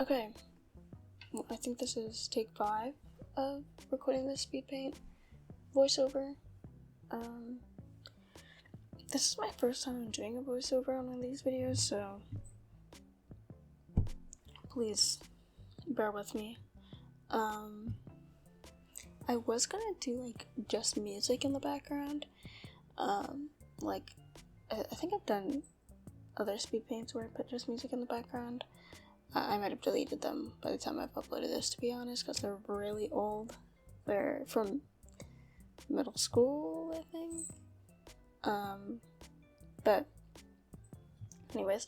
Okay, well, I think this is take 5 of recording this speedpaint voiceover. This is my first time doing a voiceover on one of these videos, so please bear with me. I was gonna do like just music in the background. I think I've done other speed paints where I put just music in the background. I might have deleted them by the time I've uploaded this, to be honest, because they're really old. They're from middle school, I think. But anyways,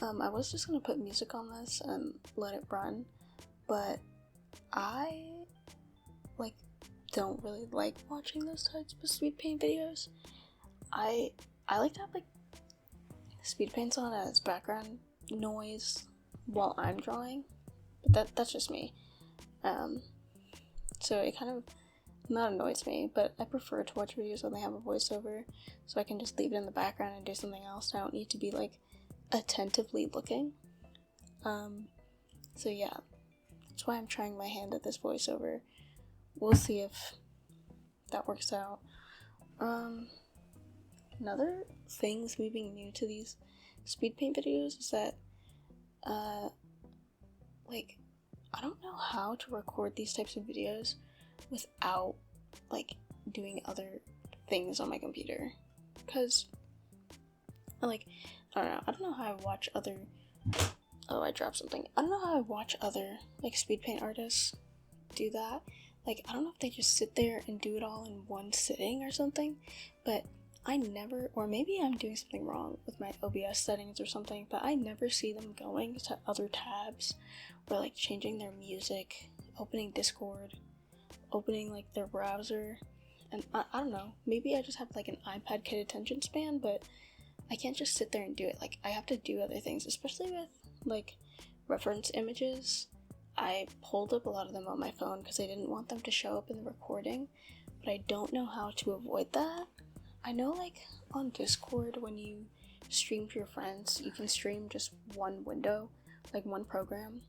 I was just gonna put music on this and let it run, but I don't really like watching those types of speed paint videos. I like to have like speed paints on as background noise while I'm drawing, but that's just me. So it kind of not annoys me, but I prefer to watch videos when they have a voiceover, so I can just leave it in the background and do something else. I don't need to be like attentively looking. So yeah, that's why I'm trying my hand at this voiceover. We'll see if that works out. Another thing that's being new to these speed paint videos is that I don't know how to record these types of videos without doing other things on my computer, because I don't know how I watch other I dropped something. I don't know how I watch other speed paint artists do that. I don't know if they just sit there and do it all in one sitting or something, but I never, or maybe I'm doing something wrong with my OBS settings or something, but I never see them going to other tabs or changing their music, opening Discord, opening their browser, and I don't know, maybe I just have an iPad kid attention span, but I can't just sit there and do it. I have to do other things, especially with reference images. I pulled up a lot of them on my phone because I didn't want them to show up in the recording, but I don't know how to avoid that. I know on Discord, when you stream to your friends, you can stream just one window, one program.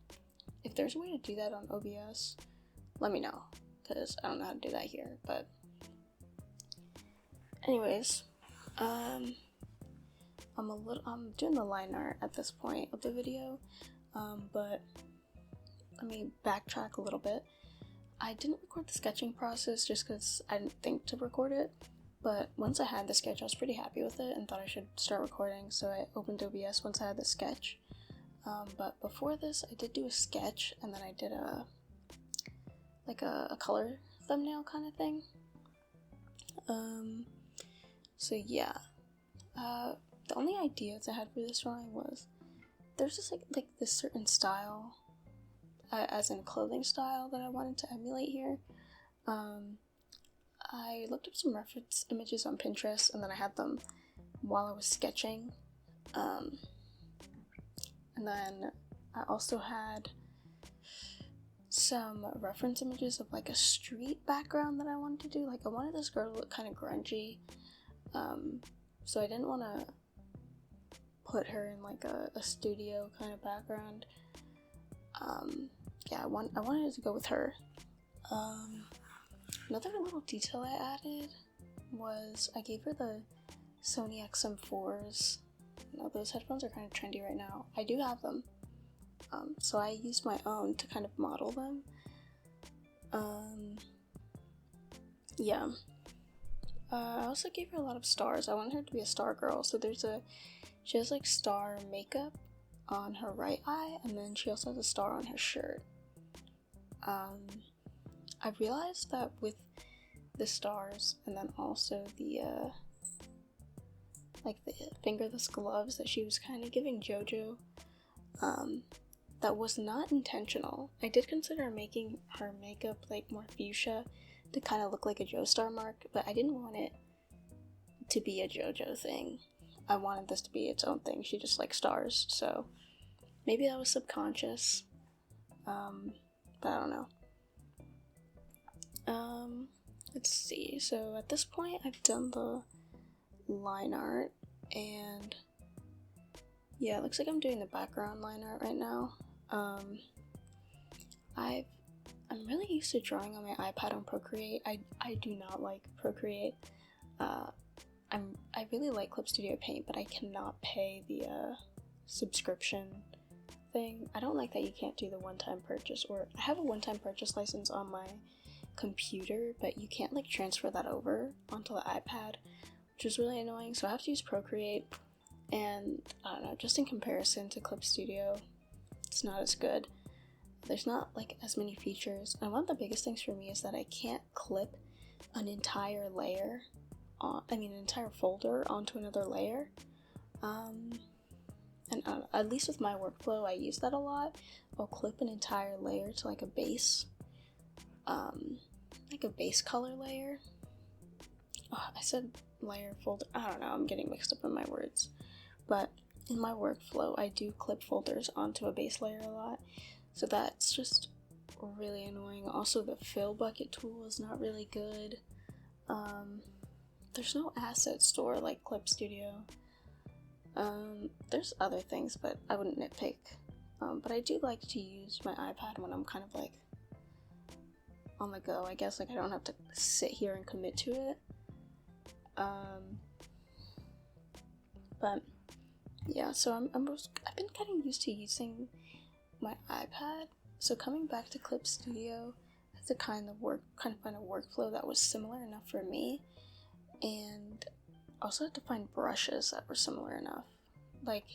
If there's a way to do that on OBS, let me know, because I don't know how to do that here. But anyways, I'm doing the line art at this point of the video, but let me backtrack a little bit. I didn't record the sketching process just because I didn't think to record it, but once I had the sketch, I was pretty happy with it and thought I should start recording, so I opened OBS once I had the sketch. But before this, I did do a sketch, and then I did a color thumbnail kind of thing. So yeah. The only ideas I had for this drawing was there's just this certain style, as in clothing style, that I wanted to emulate here. I looked up some reference images on Pinterest, and then I had them while I was sketching. And then I also had some reference images of a street background that I wanted to do. I wanted this girl to look kind of grungy, so I didn't want to put her in a studio kind of background. I wanted to go with her. Another little detail I added was I gave her the Sony XM4s. Now those headphones are kind of trendy right now. I do have them, so I used my own to kind of model them. I also gave her a lot of stars. I wanted her to be a star girl, so she has star makeup on her right eye, and then she also has a star on her shirt. I realized that with the stars, and then also the fingerless gloves that she was kind of giving JoJo, that was not intentional. I did consider making her makeup more fuchsia to kind of look like a Joestar mark, but I didn't want it to be a JoJo thing. I wanted this to be its own thing. She just likes stars, so maybe that was subconscious, but I don't know. Let's see, so at this point I've done the line art, and yeah, it looks like I'm doing the background line art right now. I'm really used to drawing on my iPad on Procreate. I do not like Procreate. I really like Clip Studio Paint, but I cannot pay the subscription thing. I don't like that you can't do the one-time purchase, or I have a one-time purchase license on my computer, but you can't like transfer that over onto the iPad, which is really annoying. So I have to use Procreate, and I don't know, just in comparison to Clip Studio, it's not as good. There's not like as many features, and one of the biggest things for me is that I can't clip an entire layer an entire folder onto another layer. And at least with my workflow, I use that a lot. I'll clip an entire layer to like a base color layer. Oh, I said layer folder. I don't know, I'm getting mixed up in my words. But in my workflow, I do clip folders onto a base layer a lot. So that's just really annoying. Also, the fill bucket tool is not really good. There's no asset store like Clip Studio. There's other things, but I wouldn't nitpick. But I do like to use my iPad when I'm kind of like on the go, I guess. Like, I don't have to sit here and commit to it. But yeah, so I've been getting used to using my iPad. So coming back to Clip Studio, I had to kind of find a workflow that was similar enough for me. And also had to find brushes that were similar enough. Like,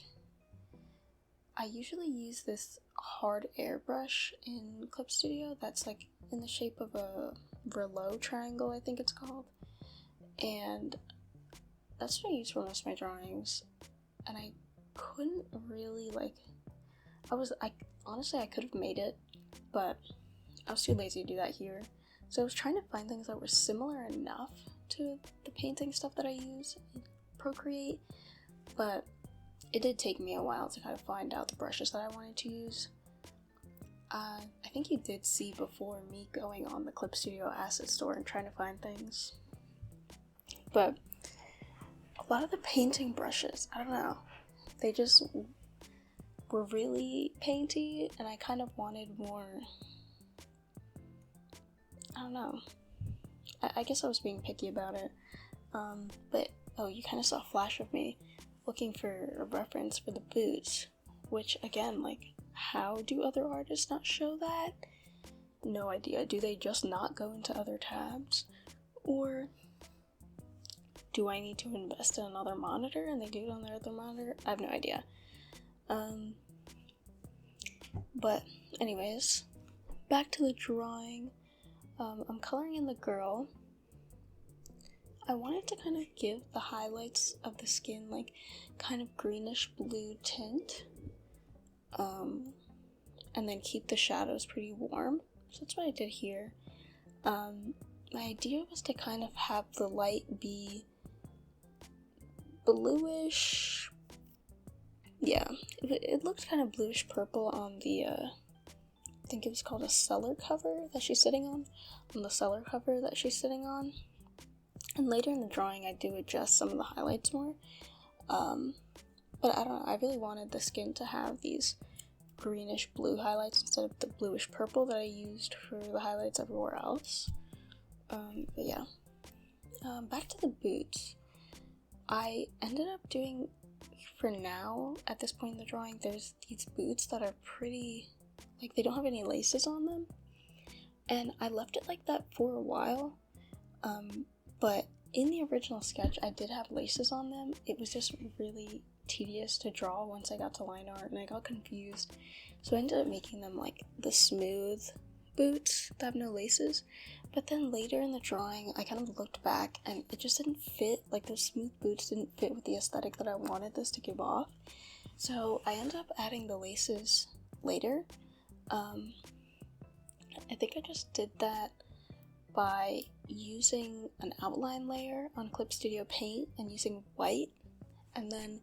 I usually use this hard airbrush in Clip Studio that's like in the shape of a Verlo triangle, I think it's called. And that's what I use for most of my drawings. And I couldn't really honestly I could have made it, but I was too lazy to do that here. So I was trying to find things that were similar enough to the painting stuff that I use in Procreate, but it did take me a while to kind of find out the brushes that I wanted to use. I think you did see before me going on the Clip Studio asset store and trying to find things, but a lot of the painting brushes, I don't know, they just were really painty, and I kind of wanted more, I don't know, I guess I was being picky about it. But you kind of saw a flash of me looking for a reference for the boots, which again, like, how do other artists not show that? No idea. Do they just not go into other tabs? Or do I need to invest in another monitor and they do it on their other monitor? I have no idea. But anyways, back to the drawing. I'm coloring in the girl. I wanted to kind of give the highlights of the skin like kind of greenish blue tint, and then keep the shadows pretty warm. So that's what I did here. My idea was to kind of have the light be bluish. Yeah, it looked kind of bluish purple on the, I think it was called a cellar cover that she's sitting on the cellar cover that she's sitting on. And later in the drawing, I do adjust some of the highlights more. But I don't know, I really wanted the skin to have these greenish blue highlights instead of the bluish purple that I used for the highlights everywhere else. But yeah. Back to the boots. I ended up doing, for now, at this point in the drawing, there's these boots that are pretty, like, they don't have any laces on them. And I left it like that for a while. But in the original sketch, I did have laces on them. It was just really tedious to draw once I got to line art, and I got confused. So I ended up making them like the smooth boots that have no laces. But then later in the drawing, I kind of looked back, and it just didn't fit. Like, those smooth boots didn't fit with the aesthetic that I wanted this to give off. So I ended up adding the laces later. I think I just did that by using an outline layer on Clip Studio Paint and using white, and then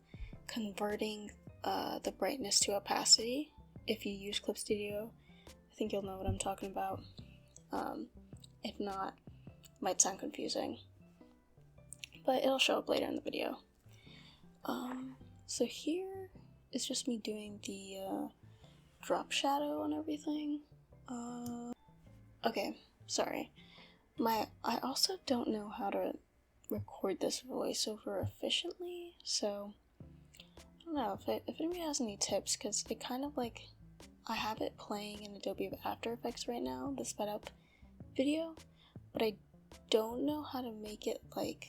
converting the brightness to opacity. If you use Clip Studio, I think you'll know what I'm talking about. If not, might sound confusing, but it'll show up later in the video. So here is just me doing the drop shadow on everything. Okay, sorry. I also don't know how to record this voiceover efficiently, so I don't know if anybody has any tips, because it kind of like, I have it playing in Adobe After Effects right now, the sped up video, but I don't know how to make it like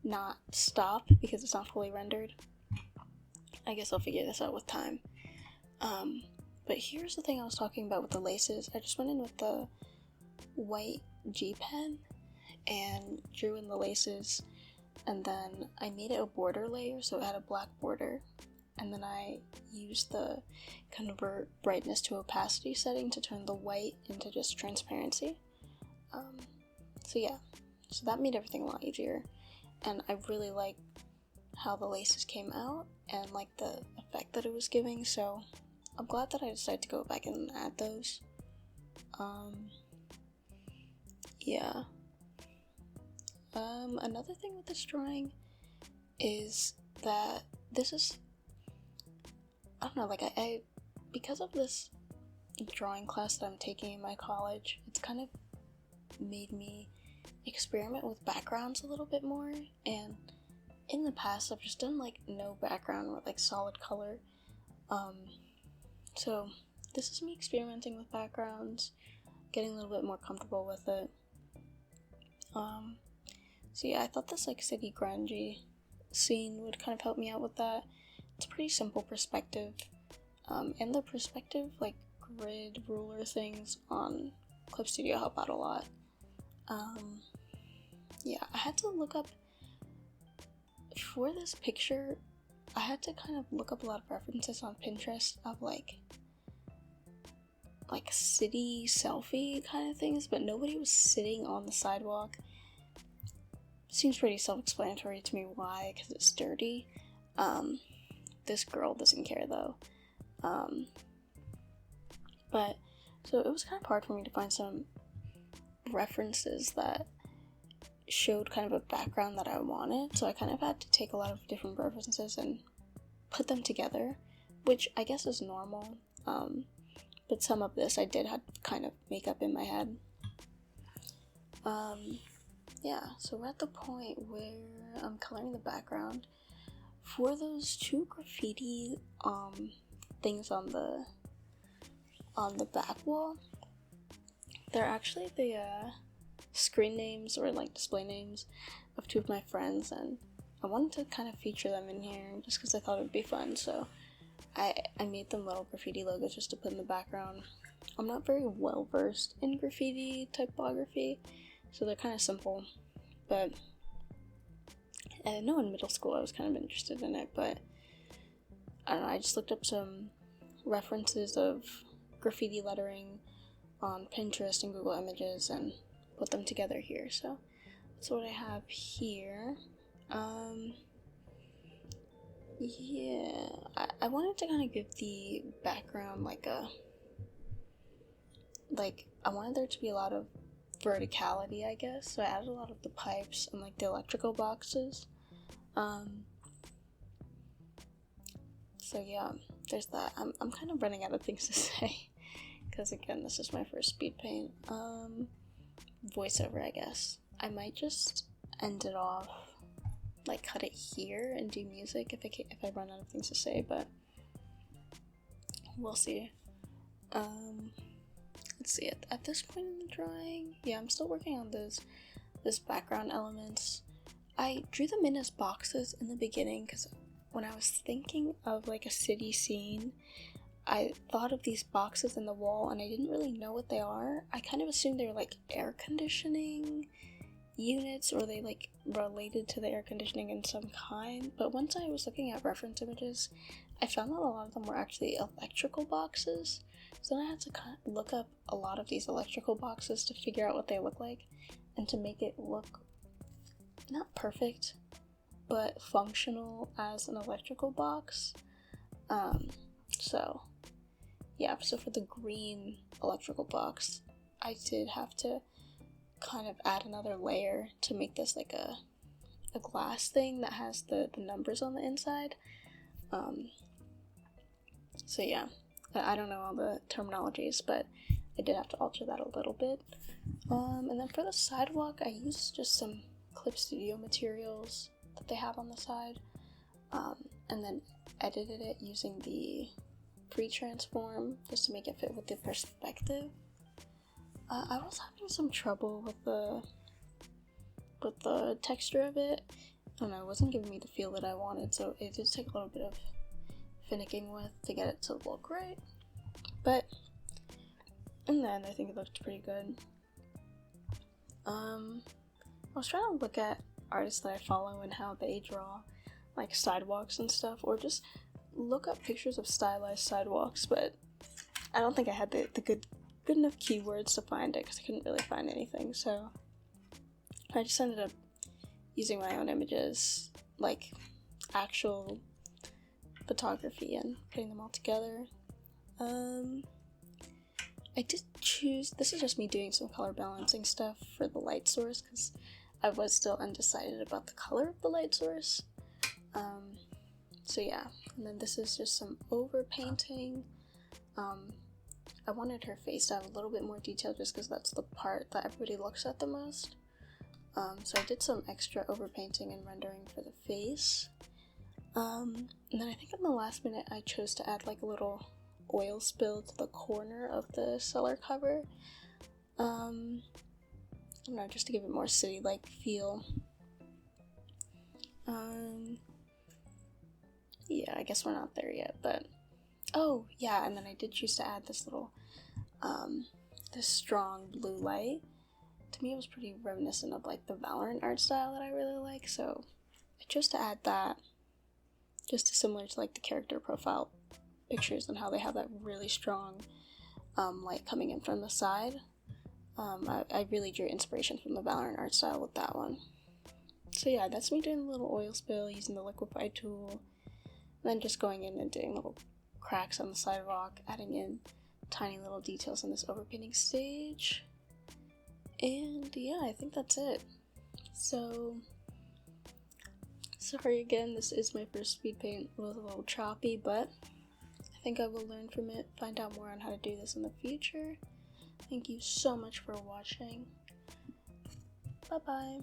not stop because it's not fully rendered. I guess I'll figure this out with time. But here's the thing I was talking about with the laces. I just went in with the white G pen and drew in the laces, and then I made it a border layer so it had a black border, and then I used the convert brightness to opacity setting to turn the white into just transparency. So yeah, so that made everything a lot easier, and I really like how the laces came out and like the effect that it was giving, so I'm glad that I decided to go back and add those. Yeah. Another thing with this drawing is that this is, I don't know, like I because of this drawing class that I'm taking in my college, it's kind of made me experiment with backgrounds a little bit more, and in the past I've just done like no background or like solid color. So this is me experimenting with backgrounds, getting a little bit more comfortable with it. So yeah, I thought this like city grunge scene would kind of help me out with that. It's a pretty simple perspective, and the perspective like grid ruler things on Clip Studio help out a lot. Yeah, I had to look up for this picture. I had to kind of look up a lot of references on Pinterest of like city selfie kind of things, but nobody was sitting on the sidewalk. Seems pretty self-explanatory to me why, because it's dirty. This girl doesn't care though. But so it was kind of hard for me to find some references that showed kind of a background that I wanted, so I kind of had to take a lot of different references and put them together, which I guess is normal. But some of this I did have to kind of make up in my head. Yeah, so we're at the point where I'm coloring the background for those two graffiti things on the back wall. They're actually the screen names or like display names of two of my friends, and I wanted to kind of feature them in here just because I thought it would be fun, so I made them little graffiti logos just to put in the background. I'm not very well versed in graffiti typography, so they're kind of simple, but I know in middle school I was kind of interested in it, but I don't know, I just looked up some references of graffiti lettering on Pinterest and Google Images and put them together here, so that's what I have here. Yeah, I wanted to kind of give the background I wanted there to be a lot of verticality, I guess, so I added a lot of the pipes and like the electrical boxes. So yeah, there's that. I'm kind of running out of things to say, because again, this is my first speed paint. Voiceover, I guess. I might just end it off, like cut it here and do music if I run out of things to say, but we'll see. Let's see, at this point in the drawing, yeah, I'm still working on this background elements. I drew them in as boxes in the beginning because when I was thinking of like a city scene, I thought of these boxes in the wall and I didn't really know what they are. I kind of assumed they were like air conditioning units, or they like related to the air conditioning in some kind, but once I was looking at reference images, I found that a lot of them were actually electrical boxes. So then I had to kind of look up a lot of these electrical boxes to figure out what they look like and to make it look not perfect but functional as an electrical box. So yeah, so for the green electrical box, I did have to kind of add another layer to make this like a glass thing that has the numbers on the inside. So yeah, I don't know all the terminologies, but I did have to alter that a little bit. And then for the sidewalk, I used just some Clip Studio materials that they have on the side, and then edited it using the pre-transform just to make it fit with the perspective. I was having some trouble with the texture of it. I don't know, it wasn't giving me the feel that I wanted, so it did take a little bit of finicking with to get it to look right. But in the end, I think it looked pretty good. I was trying to look at artists that I follow and how they draw like sidewalks and stuff, or just look up pictures of stylized sidewalks, but I don't think I had the good enough keywords to find it because I couldn't really find anything, so I just ended up using my own images, like actual photography, and putting them all together. I did choose, this is just me doing some color balancing stuff for the light source because I was still undecided about the color of the light source. So yeah, and then this is just some overpainting. I wanted her face to have a little bit more detail just because that's the part that everybody looks at the most. So I did some extra overpainting and rendering for the face. And then I think in the last minute I chose to add like a little oil spill to the corner of the cellar cover. I don't know, just to give it more city-like feel. Yeah, I guess we're not there yet, but oh yeah, and then I did choose to add this little this strong blue light. To me it was pretty reminiscent of like the Valorant art style that I really like, so I chose to add that just to similar to like the character profile pictures and how they have that really strong light coming in from the side. I really drew inspiration from the Valorant art style with that one. So yeah, that's me doing a little oil spill using the liquify tool, and then just going in and doing little cracks on the sidewalk, adding in tiny little details in this overpainting stage. And yeah, I think that's it. So sorry again, this is my first speed paint. It was a little choppy, but I think I will learn from it, find out more on how to do this in the future. Thank you so much for watching. Bye bye.